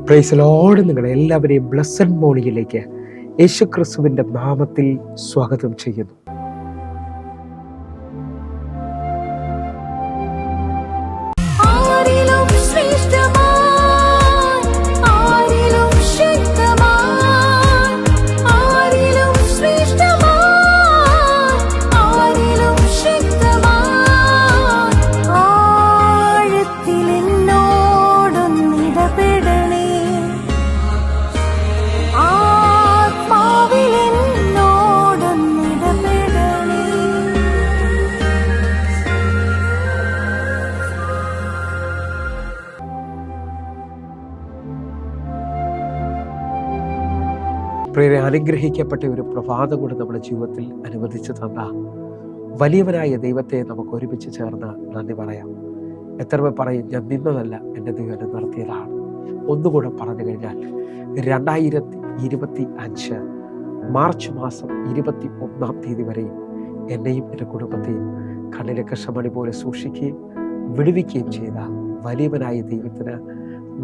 Praise Lord. നിങ്ങളെ എല്ലാവരെയും blessed മോർണിംഗിലേക്ക് യേശുക്രിസ്തുവിന്റെ നാമത്തിൽ സ്വാഗതം ചെയ്യുന്നു. പ്രിയരെ, അനുഗ്രഹിക്കപ്പെട്ട ഒരു പ്രഭാതം കൂടെ നമ്മുടെ ജീവിതത്തിൽ അനുവദിച്ചു തന്ന വലിയവനായ ദൈവത്തെ നമുക്ക് ഒരുമിച്ച് ചേർന്ന് നന്ദി പറയാം. എത്ര പേർ പറയും, ഞാൻ നിന്നതല്ല, എൻ്റെ ദൈവം എന്നെ നടത്തിയതാണ്. ഒന്നുകൂടെ പറഞ്ഞു കഴിഞ്ഞാൽ 2025 മാർച്ച് മാസം 21 തീയതി വരെയും എന്നെയും എൻ്റെ കുടുംബത്തെയും കണ്ണിലെ കൃഷ്ണമണി പോലെ സൂക്ഷിക്കുകയും വിടുവിക്കുകയും ചെയ്ത വലിയവനായ ദൈവത്തിന്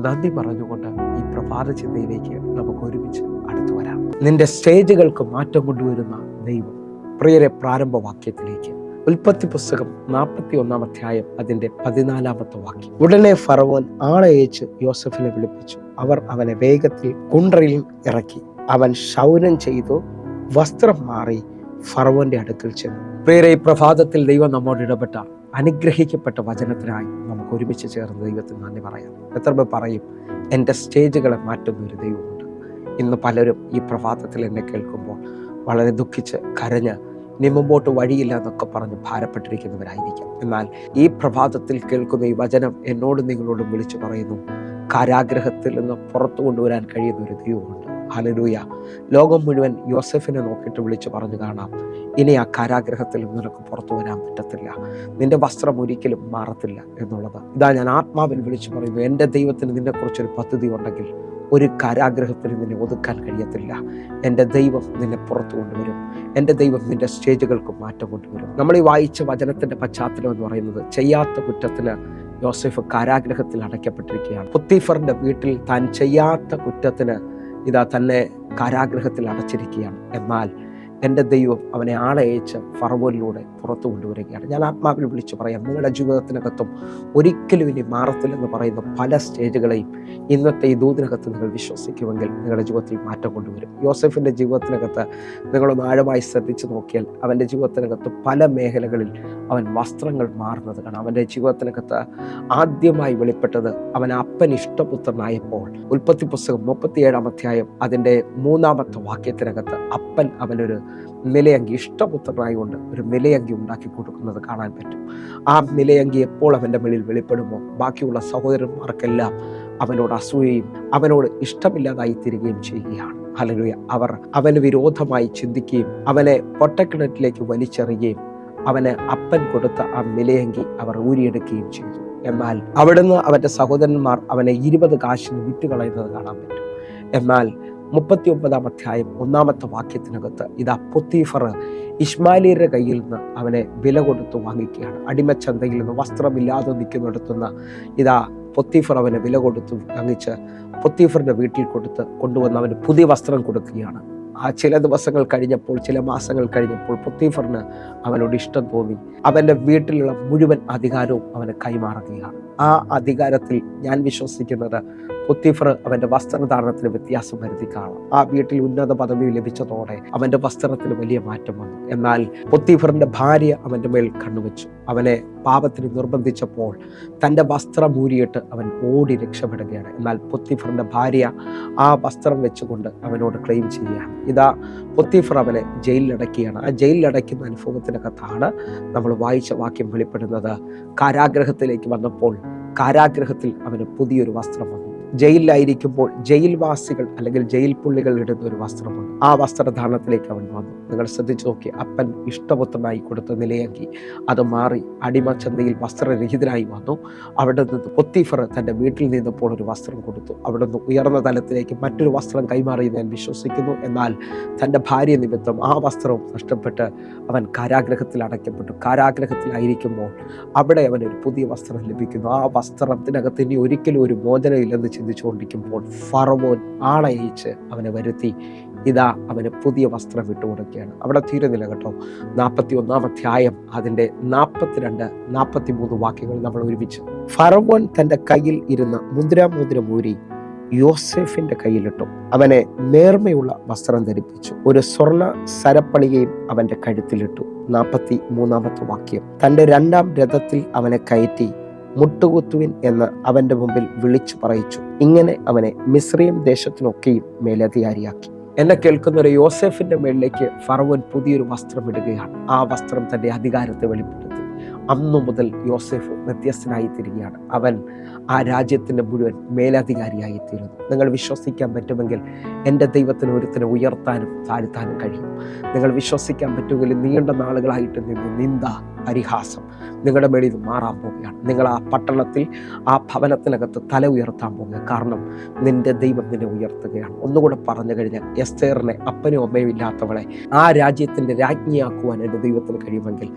നന്ദി പറഞ്ഞുകൊണ്ട് ഈ പ്രഭാത ചിന്തയിലേക്ക് നമുക്ക് ഒരുമിച്ച് അടുത്തു വരാം. നിന്റെ സ്റ്റേജുകൾക്ക് മാറ്റം കൊണ്ടുവരുന്ന ദൈവം. പ്രിയരെ, പ്രാരംഭ വാക്യത്തിലേക്ക് ഉൽപ്പത്തി പുസ്തകം 41 അധ്യായം അതിന്റെ 14 വാക്യം. ഉടനെ ഫറവോൻ ആളയച്ച് യോസഫിനെ വിളിപ്പിച്ചു. അവർ അവനെ വേഗത്തിൽ കുണ്ട്രയിൽ ഇറക്കി. അവൻ ക്ഷൗരം ചെയ്തു വസ്ത്രം മാറി ഫറവോന്റെ അടുക്കൽ ചെന്നു. പ്രിയരെ, ഈ പ്രഭാതത്തിൽ ദൈവം നമ്മോട് ഇടപെട്ട അനുഗ്രഹിക്കപ്പെട്ട വചനത്തിനായി നമുക്ക് ഒരുമിച്ച് ചേർന്ന് ദൈവത്തിന് നന്ദി പറയാം. എത്ര പേർ പറയും, എൻ്റെ സ്റ്റേജുകളെ മാറ്റുന്ന ഒരു ദൈവമുണ്ട്. ഇന്ന് പലരും ഈ പ്രഭാതത്തിൽ എന്നെ കേൾക്കുമ്പോൾ വളരെ ദുഃഖിച്ച് കരഞ്ഞ് ഇനി മുമ്പോട്ട് വഴിയില്ല എന്നൊക്കെ പറഞ്ഞ് ഭാരപ്പെട്ടിരിക്കുന്നവരായിരിക്കാം. എന്നാൽ ഈ പ്രഭാതത്തിൽ കേൾക്കുന്ന ഈ വചനം എന്നോടും നിങ്ങളോടും വിളിച്ചു പറയുന്നു, കാരാഗ്രഹത്തിൽ നിന്ന് പുറത്തു കൊണ്ടുവരാൻ കഴിയുന്ന ഒരു ദൈവമുണ്ട്. ഹല്ലേലൂയ. ലോകം മുഴുവൻ യോസഫിനെ നോക്കിയിട്ട് വിളിച്ചു പറഞ്ഞു കാണാം, ഇനി ആ കാരാഗ്രഹത്തിൽ നിനക്ക് പുറത്തു വരാൻ പറ്റത്തില്ല, നിന്റെ വസ്ത്രം ഒരിക്കലും മാറത്തില്ല എന്നുള്ളത്. ഇതാ ഞാൻ ആത്മാവിൽ വിളിച്ചു പറയുന്നു, എൻ്റെ ദൈവത്തിന് നിന്നെക്കുറിച്ചൊരു പദ്ധതി ഉണ്ടെങ്കിൽ ഒരു കാരാഗ്രഹത്തിന് നിന്നെ ഒതുക്കാൻ കഴിയത്തില്ല. എൻ്റെ ദൈവം നിന്നെ പുറത്തു കൊണ്ടുവരും. എൻ്റെ ദൈവം നിന്റെ സ്റ്റേജുകൾക്ക് മാറ്റം കൊണ്ടുവരും. നമ്മൾ ഈ വായിച്ച വചനത്തിൻ്റെ പശ്ചാത്തലം എന്ന് പറയുന്നത്, ചെയ്യാത്ത കുറ്റത്തിന് യോസേഫ് കാരാഗ്രഹത്തിൽ അടയ്ക്കപ്പെട്ടിരിക്കുകയാണ്. പൊത്തീഫറിന്റെ വീട്ടിൽ താൻ ചെയ്യാത്ത കുറ്റത്തിന് ഇതാ തന്നെ കാരാഗ്രഹത്തിൽ അടച്ചിരിക്കുകയാണ്. എന്നാൽ എൻ്റെ ദൈവം അവനെ ആളയച്ച് ഫറവോനിലൂടെ പുറത്തു കൊണ്ടുവരികയാണ്. ഞാൻ ആത്മാവിൽ വിളിച്ചു പറയാം, നിങ്ങളുടെ ജീവിതത്തിനകത്തും ഒരിക്കലും ഇനി മാറത്തില്ലെന്ന് പറയുന്ന പല സ്റ്റേജുകളെയും ഇന്നത്തെ ഈ ദൂതിനകത്ത് നിങ്ങൾ വിശ്വസിക്കുമെങ്കിൽ നിങ്ങളുടെ ജീവിതത്തിൽ മാറ്റം കൊണ്ടുവരും. യോസഫിൻ്റെ ജീവിതത്തിനകത്ത് നിങ്ങളൊന്ന് ആഴമായി ശ്രദ്ധിച്ചു നോക്കിയാൽ അവൻ്റെ ജീവിതത്തിനകത്ത് പല മേഖലകളിൽ അവൻ വസ്ത്രങ്ങൾ മാറുന്നത് കാണാം. അവൻ്റെ ജീവിതത്തിനകത്ത് ആദ്യമായി വെളിപ്പെട്ടത് അവൻ അപ്പൻ ഇഷ്ടപുത്രനായപ്പോൾ. ഉൽപ്പത്തി പുസ്തകം 37 അധ്യായം അതിൻ്റെ 3 വാക്യത്തിനകത്ത് അപ്പൻ അവനൊരു നിലയങ്കി, ഇഷ്ടപുത്രനായി കൊണ്ട് ഒരു നിലയങ്കി ഉണ്ടാക്കി കൊടുക്കുന്നത് കാണാൻ പറ്റും. ആ നിലയങ്കി എപ്പോൾ അവൻ്റെ മേളിൽ വെളിപ്പെടുമോ ബാക്കിയുള്ള സഹോദരന്മാർക്കെല്ലാം അവനോട് അസൂയയും അവനോട് ഇഷ്ടമില്ലാതായി തീരുകയും ചെയ്യുകയാണ്. ഹല്ലേലൂയ. അവർ അവന് വിരോധമായി ചിന്തിക്കുകയും അവനെ പൊട്ടക്കിണറ്റിലേക്ക് വലിച്ചെറിയുകയും അവന് അപ്പൻ കൊടുത്ത ആ നിലയങ്കി അവർ ഊരിയെടുക്കുകയും ചെയ്തു. എന്നാൽ അവിടുന്ന് അവൻ്റെ സഹോദരന്മാർ അവനെ 20 കാശിന് വിറ്റുകളയുന്നത് കാണാൻ പറ്റും. എന്നാൽ 39 അധ്യായം 1 വാക്യത്തിനകത്ത് ഇതാ പൊത്തീഫർ ഇശ്മായേലിയരുടെ കയ്യിൽ നിന്ന് അവനെ വില കൊടുത്തു വാങ്ങിക്കുകയാണ്. അടിമച്ചന്തയിൽ നിന്ന് വസ്ത്രമില്ലാതെ നിൽക്കുന്നിടത്തുനിന്ന് ഇതാ പൊത്തീഫർ അവനെ വില കൊടുത്തു വാങ്ങിച്ച് പൊത്തീഫറിന്റെ വീട്ടിൽ കൊണ്ടുവന്ന് അവന് പുതിയ വസ്ത്രം കൊടുക്കുകയാണ്. ആ ചില ദിവസങ്ങൾ കഴിഞ്ഞപ്പോൾ, ചില മാസങ്ങൾ കഴിഞ്ഞപ്പോൾ പൊത്തീഫറിന് അവനോട് ഇഷ്ടം തോന്നി. അവൻ്റെ വീട്ടിലുള്ള മുഴുവൻ അധികാരവും അവന് കൈമാറുകയാണ്. ആ അധികാരത്തിൽ ഞാൻ വിശ്വസിക്കുന്നത് പൊത്തീഫർ അവൻ്റെ വസ്ത്രധാരണത്തിന് വ്യത്യാസം വരുത്തി കാണാം. ആ വീട്ടിൽ ഉന്നത പദവി ലഭിച്ചതോടെ അവൻ്റെ വസ്ത്രത്തിന് വലിയ മാറ്റം വന്നു. എന്നാൽ പൊത്തീഫറിന്റെ ഭാര്യ അവൻ്റെ മേൽ കണ്ണുവെച്ചു. അവനെ പാപത്തിന് നിർബന്ധിച്ചപ്പോൾ തൻ്റെ വസ്ത്രം ഊരിയിട്ട് അവൻ ഓടി രക്ഷപ്പെടുകയാണ്. എന്നാൽ പൊത്തീഫറിന്റെ ഭാര്യ ആ വസ്ത്രം വെച്ചുകൊണ്ട് അവനോട് ക്ലെയിം ചെയ്യുകയാണ്. ഇതാ പൊത്തീഫർ അവനെ ജയിലിലടക്കുകയാണ്. ആ ജയിലിലടയ്ക്കുന്ന അനുഭവത്തിനകത്താണ് നമ്മൾ വായിച്ച വാക്യം വെളിപ്പെടുന്നത്. കാരാഗ്രഹത്തിലേക്ക് വന്നപ്പോൾ കാരാഗ്രഹത്തിൽ അവന് പുതിയൊരു വസ്ത്രം വന്നു. ജയിലിലായിരിക്കുമ്പോൾ ജയിൽവാസികൾ അല്ലെങ്കിൽ ജയിൽ പുള്ളികൾ ഇടുന്ന ഒരു വസ്ത്രമുണ്ട്. ആ വസ്ത്രധാരണത്തിലേക്ക് അവൻ വന്നു. നിങ്ങൾ ശ്രദ്ധിച്ചു നോക്കി, അപ്പൻ ഇഷ്ടപുത്രനായി കൊടുത്ത നിലയാക്കി അത് മാറി അടിമച്ചന്തയിൽ വസ്ത്രരഹിതനായി വന്നു. അവിടെ നിന്ന് പൊത്തീഫർ തൻ്റെ വീട്ടിൽ നിന്നപ്പോൾ ഒരു വസ്ത്രം കൊടുത്തു. അവിടെ നിന്ന് ഉയർന്ന തലത്തിലേക്ക് മറ്റൊരു വസ്ത്രം കൈമാറിയെന്ന് ഞാൻ വിശ്വസിക്കുന്നു. എന്നാൽ തൻ്റെ ഭാര്യ നിമിത്തം ആ വസ്ത്രവും നഷ്ടപ്പെട്ട് അവൻ കാരാഗ്രഹത്തിൽ അടയ്ക്കപ്പെട്ടു. കാരാഗ്രഹത്തിലായിരിക്കുമ്പോൾ അവിടെ അവനൊരു പുതിയ വസ്ത്രം ലഭിക്കുന്നു. ആ വസ്ത്രത്തിനകത്ത് ഇനി ഒരിക്കലും ഒരു മോചനമില്ലെന്ന് ചിന്തിച്ചുകൊണ്ടിരിക്കുമ്പോൾ ഫറവോൻ ആളയച്ച് അവനെ വരുത്തി, ഇതാ അവന് പുതിയ വസ്ത്രം ഇട്ടുകൊടുക്കുകയാണ്. അവിടെ തീരുന്നില്ല കേട്ടോ. 41 അധ്യായം അതിൻ്റെ 42, 43 വാക്യങ്ങൾ നമ്മൾ ഒരുമിച്ച്. ഫറവോൻ തൻ്റെ കയ്യിൽ ഇരുന്ന മുദ്രാമോതിരം ഊരി യോസേഫിന്റെ കയ്യിലിട്ടു, അവനെ നേർമയുള്ള വസ്ത്രം ധരിപ്പിച്ചു, ഒരു സ്വർണ്ണ സരപ്പണികയും അവന്റെ കഴുത്തിലിട്ടു. 43 വാക്യം. തൻ്റെ 2-ാം രഥത്തിൽ അവനെ കയറ്റി മുട്ടുകുത്തുവിൻ എന്ന് അവന്റെ മുമ്പിൽ വിളിച്ചു പറയിച്ചു. ഇങ്ങനെ അവനെ മിസ്രയീം ദേശത്തിനൊക്കെയും മേലധികാരിയാക്കി. എന്നെ കേൾക്കുന്ന ഒരു യോസേഫിന്റെ മേളിലേക്ക് ഫറവോൻ പുതിയൊരു വസ്ത്രം ഇടുകയാണ്. ആ വസ്ത്രം തന്റെ അധികാരത്തെ വെളിപ്പെടുത്തി. അന്നു മുതൽ യോസേഫ് വ്യത്യസ്തനായി തീരുകയാണ്. അവൻ ആ രാജ്യത്തിൻ്റെ മുഴുവൻ മേലധികാരിയായി തീരുന്നു. നിങ്ങൾ വിശ്വസിക്കാൻ പറ്റുമെങ്കിൽ എൻ്റെ ദൈവത്തിന് ഒരുത്തിനെ ഉയർത്താനും താഴ്ത്താനും കഴിയും. നിങ്ങൾ വിശ്വസിക്കാൻ പറ്റുമെങ്കിൽ നീണ്ട നാളുകളായിട്ട് നിന്ന് നിന്ദ, പരിഹാസം നിങ്ങളുടെ മേളിൽ മാറാൻ പോവുകയാണ്. നിങ്ങൾ ആ പട്ടണത്തിൽ, ആ ഭവനത്തിനകത്ത് തല ഉയർത്താൻ പോവുക. കാരണം നിന്റെ ദൈവം നിന്നെ ഉയർത്തുകയാണ്. ഒന്നുകൂടെ പറഞ്ഞു കഴിഞ്ഞാൽ, എസ്തേറിനെ അപ്പനും അമ്മയും ഇല്ലാത്തവളെ ആ രാജ്യത്തിൻ്റെ രാജ്ഞിയാക്കുവാൻ എൻ്റെ ദൈവത്തിന് കഴിയുമെങ്കിൽ,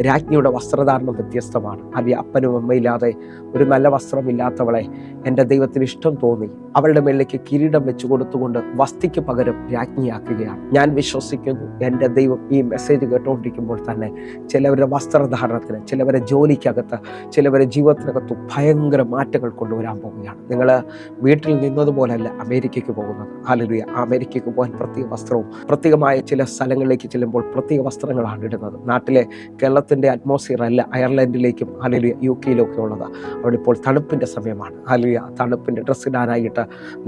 രാജ്ഞിയുടെ വസ്ത്രധാരണം വ്യത്യസ്തമാണ്. അവ അപ്പനും അമ്മയില്ലാതെ ഒരു നല്ല വസ്ത്രമില്ലാത്തവളെ എൻ്റെ ദൈവത്തിന് ഇഷ്ടം തോന്നി അവളുടെ മേളിലേക്ക് കിരീടം വെച്ച് കൊടുത്തുകൊണ്ട് വസ്തിക്ക് പകരം രാജ്ഞിയാക്കുകയാണ്. ഞാൻ വിശ്വസിക്കുന്നു എൻ്റെ ദൈവം ഈ മെസ്സേജ് കേട്ടുകൊണ്ടിരിക്കുമ്പോൾ തന്നെ ചിലവരുടെ വസ്ത്രധാരണത്തിന്, ചിലവരെ ജോലിക്കകത്ത്, ചിലവരെ ജീവിതത്തിനകത്ത് ഭയങ്കര മാറ്റങ്ങൾ കൊണ്ടുവരാൻ പോവുകയാണ്. നിങ്ങൾ വീട്ടിൽ നിന്നതുപോലല്ല അമേരിക്കയ്ക്ക് പോകുന്നത്. ഹല്ലേലൂയ. അമേരിക്കയ്ക്ക് പോകാൻ പ്രത്യേക വസ്ത്രവും, പ്രത്യേകമായ ചില സ്ഥലങ്ങളിലേക്ക് ചെല്ലുമ്പോൾ പ്രത്യേക വസ്ത്രങ്ങളാണ് ഇടുന്നത്. നാട്ടിലെ കേരളത്തിൻ്റെ അറ്റ്മോസ്ഫിയർ അല്ല അയർലൻഡിലേക്കും ഹല്ലേലൂയ UK ഒക്കെ ഉള്ളത്. അവിടെ ഇപ്പോൾ തണുപ്പിൻ്റെ സമയമാണ്. ഹല്ലേലൂയ. തണുപ്പിൻ്റെ ഡ്രസ്സ് ഇടാനായിട്ട്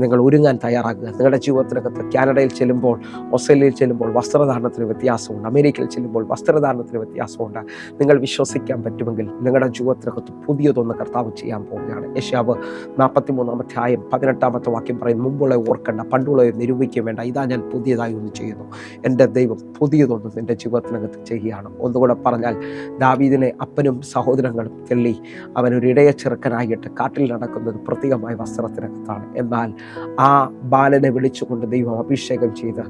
നിങ്ങൾ ഒരുങ്ങാൻ തയ്യാറാകുക. നിങ്ങളുടെ ജീവിതത്തിനകത്ത് കാനഡയിൽ ചെല്ലുമ്പോൾ, ഓസ്ട്രേലിയയിൽ ചെല്ലുമ്പോൾ വസ്ത്രധാരണത്തിന് വ്യത്യാസമുണ്ട്. അമേരിക്കയിൽ ചെല്ലുമ്പോൾ വസ്ത്രധാരണത്തിന് വ്യത്യാസമുണ്ട്. നിങ്ങൾ വിശ്വസിക്കാൻ പറ്റുമെങ്കിൽ നിങ്ങളുടെ ജീവിതത്തിനകത്ത് പുതിയതൊന്ന് കർത്താവ് ചെയ്യാൻ പോവുകയാണ്. യെശയ്യാവ് 43 അധ്യായം 18 വാക്യം പറയുന്നു, മുമ്പുള്ള ഓർക്കണ്ട, പണ്ടുള്ള നിരൂപിക്കുകയും വേണ്ട, ഇതാ ഞാൻ പുതിയതായി ഒന്ന് ചെയ്യുന്നു. എൻ്റെ ദൈവം പുതിയതൊന്ന് നിൻ്റെ ജീവിതത്തിനകത്ത് ചെയ്യുകയാണ്. ഒന്നുകൂടെ പറഞ്ഞാൽ, ദാവീദിനെ അപ്പനും സഹോദരങ്ങളും തെള്ളി അവനൊരു ഇടയ ചെറുക്കനായിട്ട് കാട്ടിൽ നടക്കുന്നത് പ്രത്യേകമായ വസ്ത്രത്തിനകത്താണ്. എന്നാൽ ആ ബാലനെ വിളിച്ചുകൊണ്ട് ദൈവം അഭിഷേകം ചെയ്ത്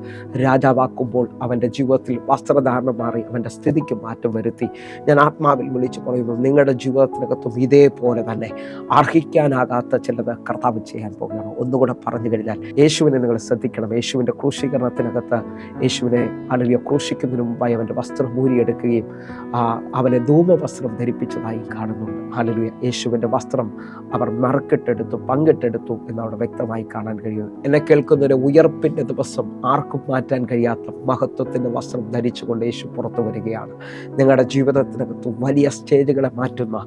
രാജാവാക്കുമ്പോൾ അവൻ്റെ ജീവിതത്തിൽ വസ്ത്രധാരണം മാറി അവൻ്റെ സ്ഥിതിക്ക് മാറ്റം വരുത്തി. ഞാൻ ആത്മാവിൽ വിളിച്ചു പറയുന്നു, നിങ്ങളുടെ ജീവിതത്തിനകത്തും ഇതേപോലെ തന്നെ അർഹിക്കാനാകാത്ത ചിലത് കർത്താവ് ചെയ്യാൻ പോകുകയാണ്. ഒന്നുകൂടെ പറഞ്ഞു കഴിഞ്ഞാൽ, യേശുവിനെ നിങ്ങൾ ശ്രദ്ധിക്കണം. യേശുവിൻ്റെ ക്രൂശീകരണത്തിനകത്ത് യേശുവിനെ അല്ലെങ്കിൽ ക്രൂശിക്കുന്നതിന് മുമ്പായി അവൻ്റെ വസ്ത്രം ഊരിയെടുക്കുകയും അവനെ ധൂമവസ്ത്രം ധരിപ്പിച്ചതായി കാണുന്നുണ്ട്. ഹല്ലേലൂയ. യേശുവിൻ്റെ വസ്ത്രം അവർ നറുക്കിട്ടെടുത്തു, പങ്കിട്ടെടുത്തു എന്നവിടെ വ്യക്തമായി കാണാൻ കഴിയും. എന്നെ കേൾക്കുന്നൊരു ഉയർപ്പിൻ്റെ ദിവസം ആർക്കും മാറ്റാൻ കഴിയാത്ത മഹത്വത്തിൻ്റെ വസ്ത്രം ധരിച്ചുകൊണ്ട് യേശു പുറത്തു വരികയാണ്. നിങ്ങളുടെ ജീവിതത്തിനകത്ത് വലിയ സ്റ്റേജുകളെ മാറ്റുന്ന,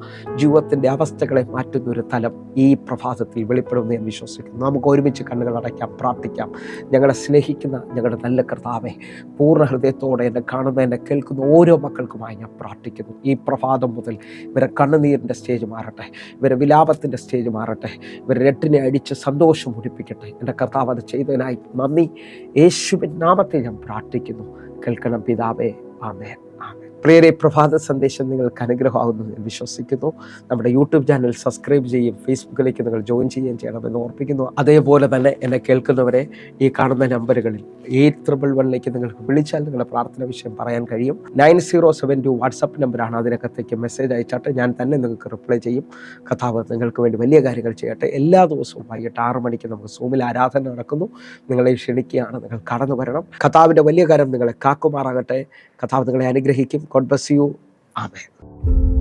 ജീവിതത്തിൻ്റെ അവസ്ഥകളെ മാറ്റുന്ന ഒരു തലം ഈ പ്രഭാതത്തിൽ വെളിപ്പെടുമെന്ന് ഞാൻ വിശ്വസിക്കുന്നു. നമുക്ക് ഒരുമിച്ച് കണ്ണുകൾ അടയ്ക്കാം, പ്രാർത്ഥിക്കാം. ഞങ്ങളെ സ്നേഹിക്കുന്ന ഞങ്ങളുടെ നല്ല കർത്താവേ, പൂർണ്ണ ഹൃദയത്തോടെ എന്നെ കാണുന്ന, എന്നെ കേൾക്കുന്ന ഓരോ മക്കൾക്കുമായി ഞാൻ പ്രാർത്ഥിക്കുന്നു. ഈ പ്രഭാതം മുതൽ ഇവരെ കണ്ണുനീരിൻ്റെ സ്റ്റേജ് മാറട്ടെ, ഇവരെ വിലാപത്തിൻ്റെ സ്റ്റേജ് മാറട്ടെ, ഇവരെ രട്ടിനെ അടിച്ച് സന്തോഷം മുടിപ്പിക്കട്ടെ. എൻ്റെ കർത്താവ് അത് ചെയ്തതിനായി നന്ദി. യേശുവിൻ നാമത്തിൽ ഞാൻ പ്രാർത്ഥിക്കുന്നു. കേൾക്കണം പിതാവേ. ആമേൻ. ആമേൻ. പ്രിയരെ, പ്രഭാത സന്ദേശം നിങ്ങൾക്ക് അനുഗ്രഹമാകുന്നു ഞാൻ വിശ്വസിക്കുന്നു. നമ്മുടെ യൂട്യൂബ് ചാനൽ സബ്സ്ക്രൈബ് ചെയ്യും, ഫേസ്ബുക്കിലേക്ക് നിങ്ങൾ ജോയിൻ ചെയ്യണമെന്ന് ഓർപ്പിക്കുന്നു. അതേപോലെ തന്നെ എന്നെ കേൾക്കുന്നവരെ ഈ കാണുന്ന നമ്പറുകളിൽ 811 നിങ്ങൾക്ക് വിളിച്ചാൽ നിങ്ങളുടെ പ്രാർത്ഥന വിഷയം പറയാൻ കഴിയും. 9072 വാട്സപ്പ് നമ്പറാണ്. അതിനകത്തേക്ക് മെസ്സേജ് അയച്ചാട്ട് ഞാൻ തന്നെ നിങ്ങൾക്ക് റിപ്ലൈ ചെയ്യും. കർത്താവ് നിങ്ങൾക്ക് വേണ്ടി വലിയ കാര്യങ്ങൾ ചെയ്യട്ടെ. എല്ലാ ദിവസവും വൈകിട്ട് 6 മണിക്ക് നമുക്ക് സൂമിൽ ആരാധന നടക്കുന്നു. നിങ്ങളെ ക്ഷണിക്കുകയാണ്, നിങ്ങൾ കടന്നു വരണം. കർത്താവിൻ്റെ വലിയ കാര്യം നിങ്ങളെ കാക്കുമാറാകട്ടെ. കർത്താവ് നിങ്ങളെ അനുഗ്രഹിക്കും. God bless you. Amen.